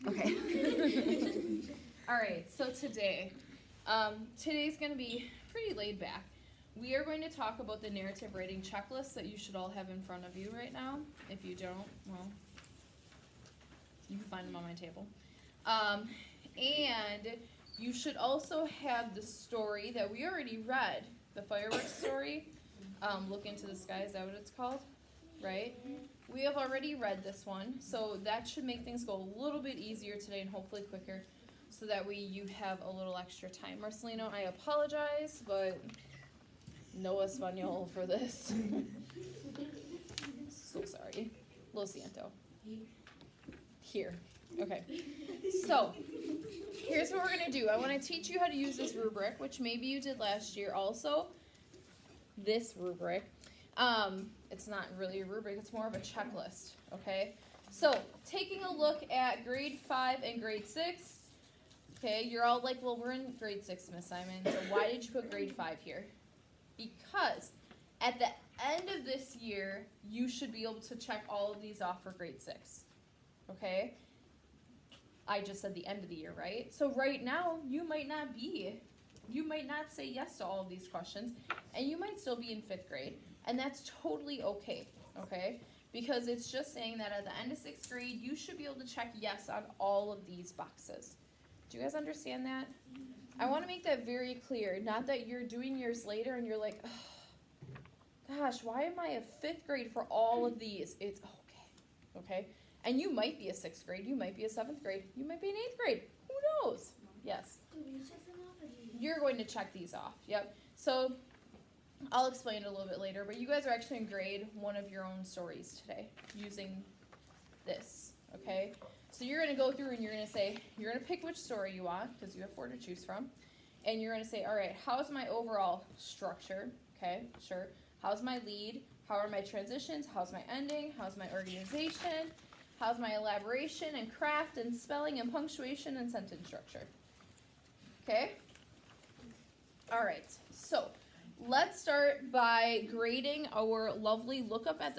Okay. All right, so today's going to be pretty laid back. We are going to talk about the narrative writing checklist that you should all have in front of you right now. If you don't, well, you can find them on my table. And you should also have the story that we already read, the fireworks story. Look into the Sky, is that what it's called? Right? We have already read this one, so that should make things go a little bit easier today and hopefully quicker, so that way you have a little extra time. Marcelino, I apologize, but no español for this. So sorry. Lo siento. Here. Okay. So, here's what we're going to do. I want to teach you how to use this rubric, which maybe you did last year also. This rubric. It's not really a rubric, it's more of a checklist, okay? So, taking a look at grade 5 and grade 6, okay, you're all like, well, we're in grade 6, Miss Simon, so why did you put grade 5 here? Because at the end of this year, you should be able to check all of these off for grade 6, okay? I just said the end of the year, right? So right now, you might not say yes to all of these questions, and you might still be in 5th grade. And that's totally okay, okay? Because it's just saying that at the end of 6th grade, you should be able to check yes on all of these boxes. Do you guys understand that? I want to make that very clear. Not that you're doing yours later and you're like, oh, gosh, why am I a 5th grade for all of these? It's okay, okay? And you might be a 6th grade, you might be a 7th grade, you might be an 8th grade. Who knows? Yes. You're going to check these off, yep. So, I'll explain it a little bit later, but you guys are actually going to grade one of your own stories today using this, okay? So you're going to go through and you're going to say, you're going to pick which story you want, because you have 4 to choose from, and you're going to say, all right, how's my overall structure, okay, sure. How's my lead? How are my transitions? How's my ending? How's my organization? How's my elaboration and craft and spelling and punctuation and sentence structure? Okay? All right, so let's start by grading our lovely look up and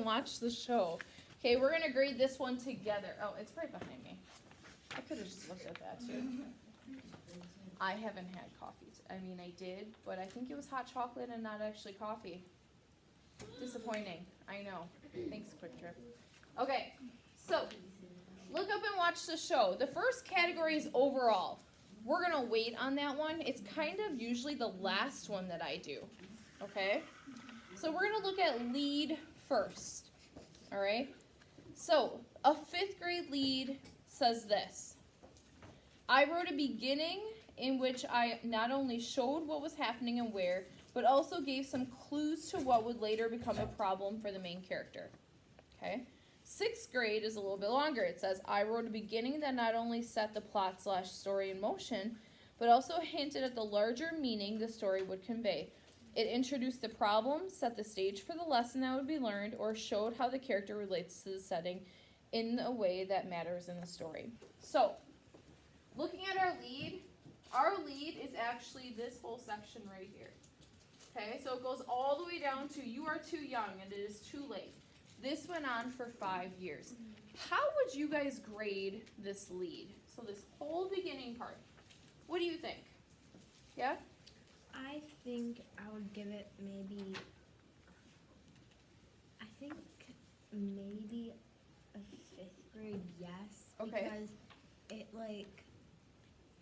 watch the show. Okay, we're gonna grade this one together. Oh, it's right behind me. I could have just looked at that too. I haven't had coffee. I mean, I did, but I think it was hot chocolate and not actually coffee. Disappointing. I know. Thanks, Quick Trip. Okay, so look up and watch the show. The first category is overall. We're going to wait on that one. It's kind of usually the last one that I do, okay? So we're going to look at lead first, all right? So a 5th grade lead says this. I wrote a beginning in which I not only showed what was happening and where, but also gave some clues to what would later become a problem for the main character, okay? 6th grade is a little bit longer. It says, I wrote a beginning that not only set the plot/story in motion, but also hinted at the larger meaning the story would convey. It introduced the problem, set the stage for the lesson that would be learned, or showed how the character relates to the setting in a way that matters in the story. So, looking at our lead is actually this whole section right here. Okay, so it goes all the way down to you are too young and it is too late. This went on for 5 years. How would you guys grade this lead? So this whole beginning part. What do you think? Yeah? I think I would give it maybe a 5th grade yes. Okay. Because it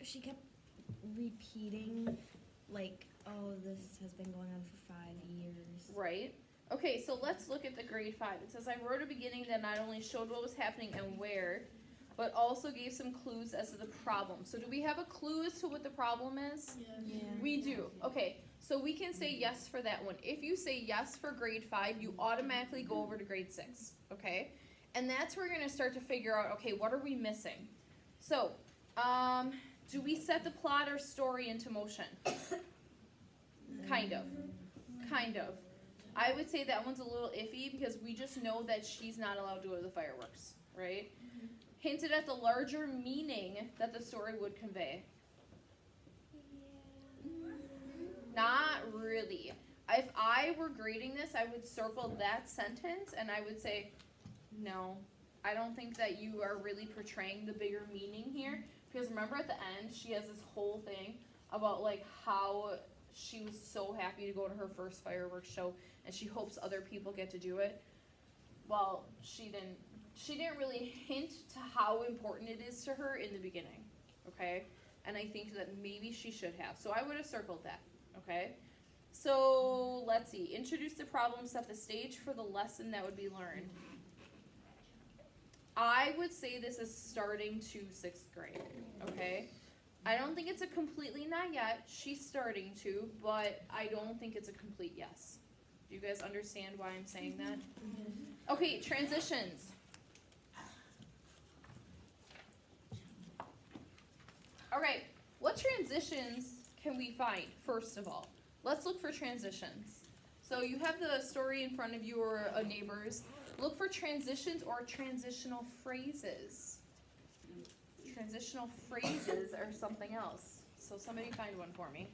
she kept repeating oh, this has been going on for 5 years. Right. Okay, so let's look at the grade 5. It says, I wrote a beginning that not only showed what was happening and where, but also gave some clues as to the problem. So do we have a clue as to what the problem is? Yeah. We do. Okay, so we can say yes for that one. If you say yes for grade 5, you automatically go over to grade 6, okay? And that's where we're going to start to figure out, okay, what are we missing? So, do we set the plot or story into motion? Kind of. I would say that one's a little iffy because we just know that she's not allowed to go to the fireworks, right? Hinted at the larger meaning that the story would convey. Not really. if I were grading this, I would circle that sentence and I would say, no, I don't think that you are really portraying the bigger meaning here. Because remember at the end, she has this whole thing about like how she was so happy to go to her first fireworks show and she hopes other people get to do it. Well, she didn't really hint to how important it is to her in the beginning, okay? And I think that maybe she should have. So I would have circled that, okay? So let's see. Introduce the problem, set the stage for the lesson that would be learned. I would say this is starting to 6th grade, okay? I don't think it's a completely not yet. She's starting to, but I don't think it's a complete yes. Do you guys understand why I'm saying that? Okay, transitions. Okay, what transitions can we find, first of all? Let's look for transitions. So you have the story in front of you or a neighbor's. Look for transitions or transitional phrases. Transitional phrases are something else. So somebody find one for me.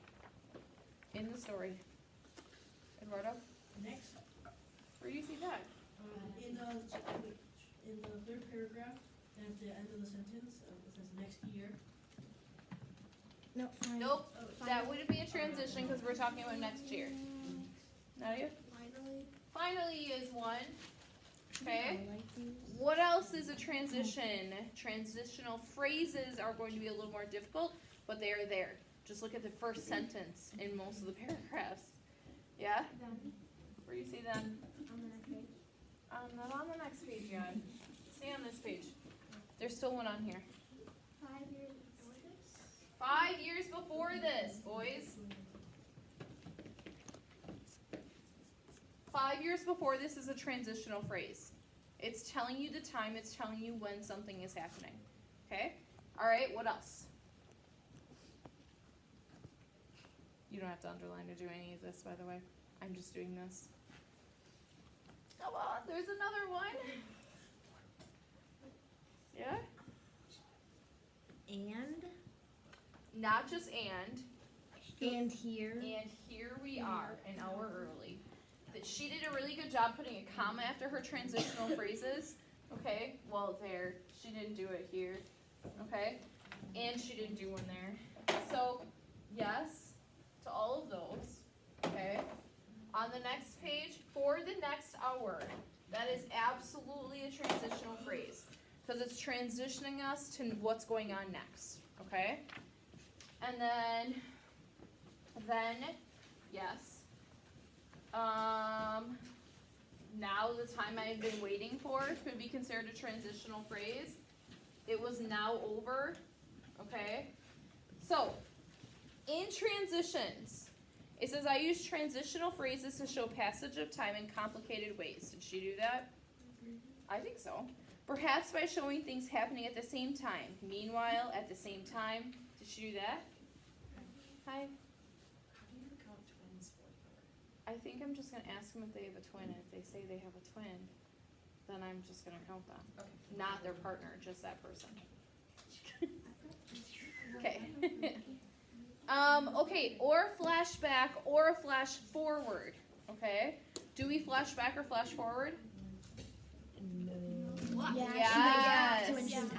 In the story. Eduardo? Next, Where do you see that? in the third paragraph, at the end of the sentence, it says next year. No, fine. Nope, that wouldn't be a transition because we're talking about next year. Nadia? Finally is one. Okay. What else is a transition? Transitional phrases are going to be a little more difficult, but they are there. Just look at the first sentence in most of the paragraphs. Yeah? Where do you see them? On the next page. Not on the next page yet. Stay on this page. There's still one on here. 5 years before this? 5 years before this, boys. 5 years before this is a transitional phrase. It's telling you the time, it's telling you when something is happening. Okay? Alright, what else? You don't have to underline or do any of this, by the way. I'm just doing this. Come on, there's another one. Yeah? And? Not just and. And here. And here we are, an hour early. She did a really good job putting a comma after her transitional phrases. Okay, well there, she didn't do it here. Okay, and she didn't do one there. So, yes to all of those. Okay, on the next page, for the next hour, that is absolutely a transitional phrase because it's transitioning us to what's going on next. Okay, and then, yes. Now the time I've been waiting for could be considered a transitional phrase. It was now over, okay? So, in transitions, it says I use transitional phrases to show passage of time in complicated ways. Did she do that? I think so. Perhaps by showing things happening at the same time. Meanwhile, at the same time. Did she do that? Hi. I think I'm just gonna ask them if they have a twin, and if they say they have a twin, then I'm just gonna count them. Okay. Not their partner, just that person. Okay. Okay, or flashback or flash forward, okay? Do we flash back or flash forward? Yes.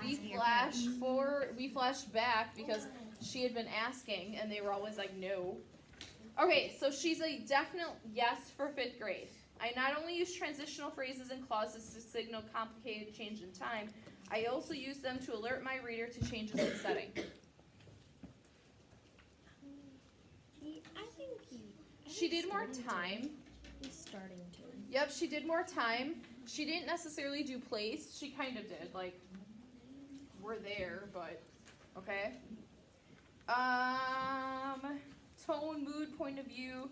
We flash forward, we flashed back because she had been asking and they were always like, no. Okay, so she's a definite yes for 5th grade. I not only use transitional phrases and clauses to signal complicated change in time, I also use them to alert my reader to changes in setting. She did more time. He's starting to. Yep, she did more time. She didn't necessarily do place. She kind of did. Like, we're there, but okay. Tone, mood, point of view,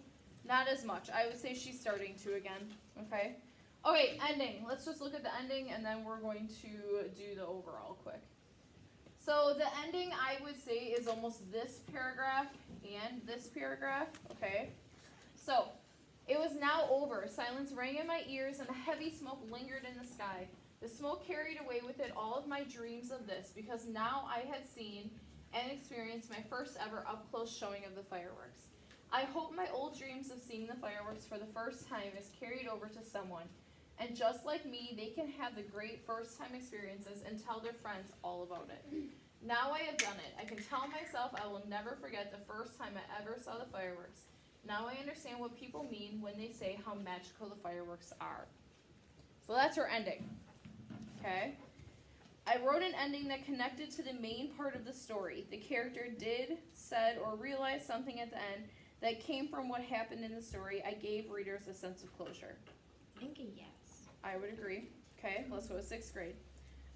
not as much. I would say she's starting to again. Okay. Okay, ending. Let's just look at the ending, and then we're going to do the overall quick. So the ending, I would say, is almost this paragraph and this paragraph. Okay. So, it was now over. Silence rang in my ears, and a heavy smoke lingered in the sky. The smoke carried away with it all of my dreams of this, because now I had seen and experienced my first ever up-close showing of the fireworks. I hope my old dreams of seeing the fireworks for the first time is carried over to someone. And just like me, they can have the great first time experiences and tell their friends all about it. Now I have done it. I can tell myself I will never forget the first time I ever saw the fireworks. Now I understand what people mean when they say how magical the fireworks are. So that's her ending. Okay? I wrote an ending that connected to the main part of the story. The character did, said, or realized something at the end that came from what happened in the story. I gave readers a sense of closure. I think a yes. I would agree. Okay, let's go to 6th grade.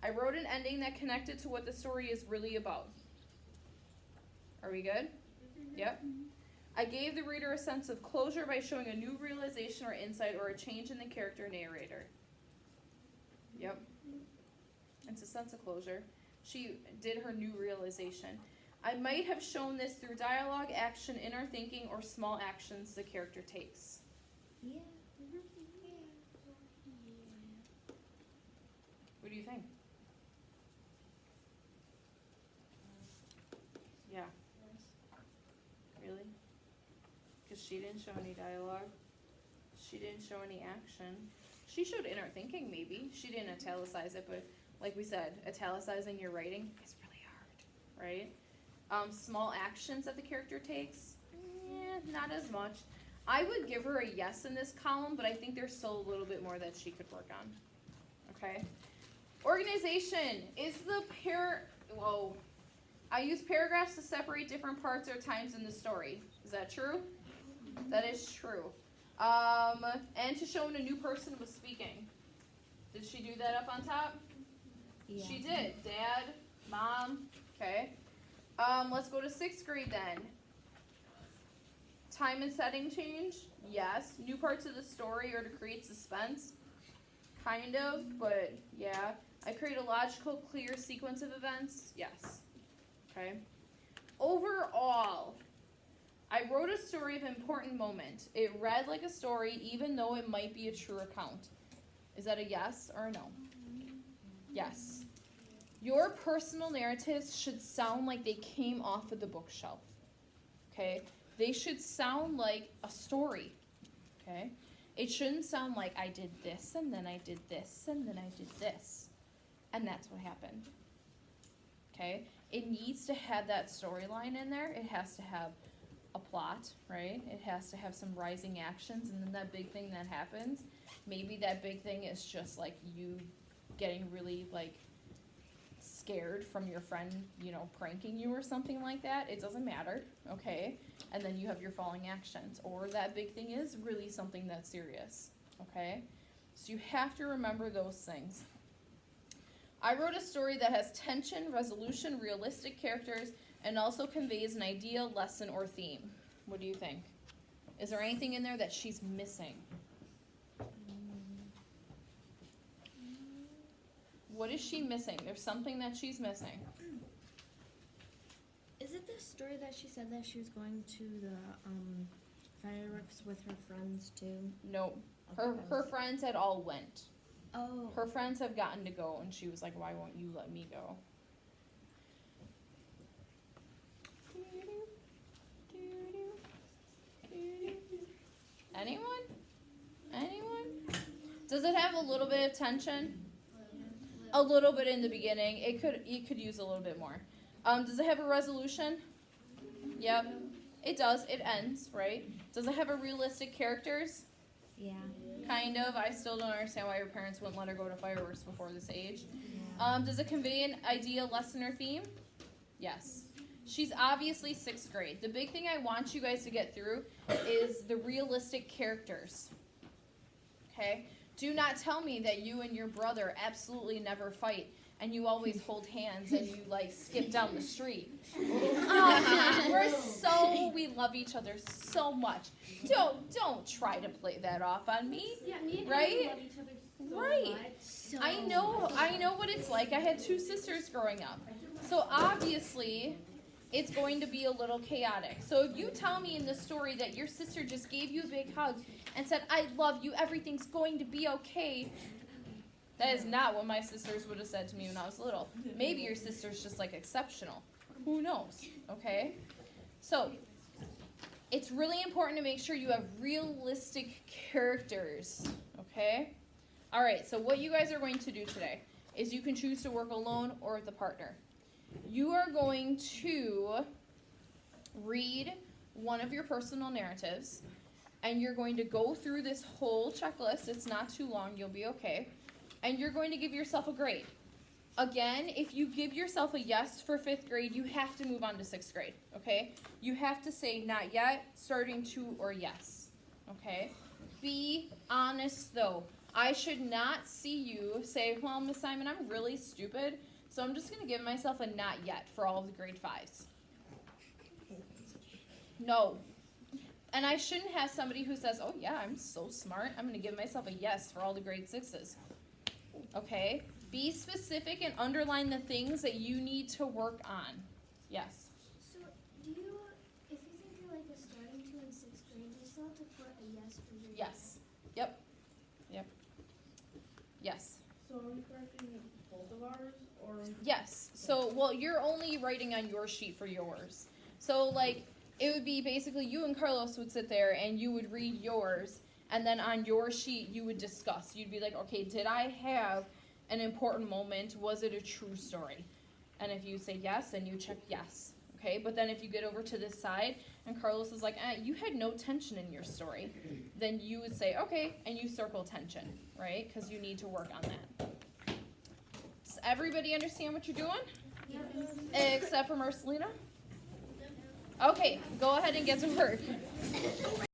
I wrote an ending that connected to what the story is really about. Are we good? Yep. I gave the reader a sense of closure by showing a new realization or insight or a change in the character narrator. Yep. It's a sense of closure. She did her new realization. I might have shown this through dialogue, action, inner thinking, or small actions the character takes. Yeah. What do you think? Yeah. Really? Because she didn't show any dialogue. She didn't show any action. She showed inner thinking, maybe. She didn't italicize it, but like we said, italicizing your writing is really hard, right? Small actions that the character takes, not as much. I would give her a yes in this column, but I think there's still a little bit more that she could work on. Okay? Organization is the I use paragraphs to separate different parts or times in the story. Is that true? That is true. And to show when a new person was speaking. Did she do that up on top? Yeah. She did. Dad, mom, okay. Let's go to 6th grade then. Time and setting change? Yes. New parts of the story or to create suspense? Kind of, but yeah. I create a logical, clear sequence of events? Yes. Okay. Overall, I wrote a story of important moment. It read like a story even though it might be a true account. Is that a yes or a no? Yes. Your personal narratives should sound like they came off of the bookshelf. Okay? They should sound like a story. Okay? It shouldn't sound like I did this and then I did this and then I did this. And that's what happened. Okay? It needs to have that storyline in there. It has to have a plot, right? It has to have some rising actions, and then that big thing that happens, maybe that big thing is just like you getting really like scared from your friend, pranking you or something like that. It doesn't matter, okay? And then you have your falling actions, or that big thing is really something that's serious, okay? So you have to remember those things. I wrote a story that has tension, resolution, realistic characters, and also conveys an idea, lesson, or theme. What do you think? Is there anything in there that she's missing? What is she missing? There's something that she's missing. Is it the story that she said that she was going to the fireworks with her friends too? No. Her friends had all went. Oh. Her friends have gotten to go, and she was like, why won't you let me go? Anyone? Does it have a little bit of tension? A little bit in the beginning. It could use a little bit more. Does it have a resolution? Yep. It does. It ends, right? Does it have a realistic characters? Yeah. Kind of. I still don't understand why her parents wouldn't let her go to fireworks before this age. Yeah. Does it convey an idea, lesson, or theme? Yes. She's obviously 6th grade. The big thing I want you guys to get through is the realistic characters. Okay? Do not tell me that you and your brother absolutely never fight and you always hold hands and you skip down the street. We love each other so much. Don't try to play that off on me. Yeah, me and right? love each other so Right. much. So I know what it's like. I had 2 sisters growing up. So obviously, it's going to be a little chaotic. So if you tell me in the story that your sister just gave you a big hug and said, I love you, everything's going to be okay, that is not what my sisters would have said to me when I was little. Maybe your sister's just exceptional. Who knows? Okay? So, it's really important to make sure you have realistic characters, okay? All right, so what you guys are going to do today is you can choose to work alone or with a partner. You are going to read one of your personal narratives, and you're going to go through this whole checklist. It's not too long, you'll be okay. And you're going to give yourself a grade. Again, if you give yourself a yes for 5th grade, you have to move on to 6th grade, okay? You have to say not yet, starting to, or yes, okay? Be honest though. I should not see you say, well, Miss Simon, I'm really stupid, so I'm just going to give myself a not yet for all of the grade 5s. No. And I shouldn't have somebody who says, oh yeah, I'm so smart, I'm going to give myself a yes for all the grade 6s. Okay? Be specific and underline the things that you need to work on. Yes? So, do you, if you think you're like a starting to in 6th grade, do you still have to put a yes for your Yes. Yep. Yes. So are we correcting both of ours, or? Yes. So, well, you're only writing on your sheet for yours. So, like, it would be basically you and Carlos would sit there and you would read yours, and then on your sheet you would discuss. You'd be like, okay, did I have an important moment? Was it a true story? And if you say yes, then you check yes. Okay, but then if you get over to this side and Carlos is like, you had no tension in your story, then you would say, okay, and you circle tension, right? Because you need to work on that. Does everybody understand what you're doing? Yes. Except for Marcelina? Okay, go ahead and get to work.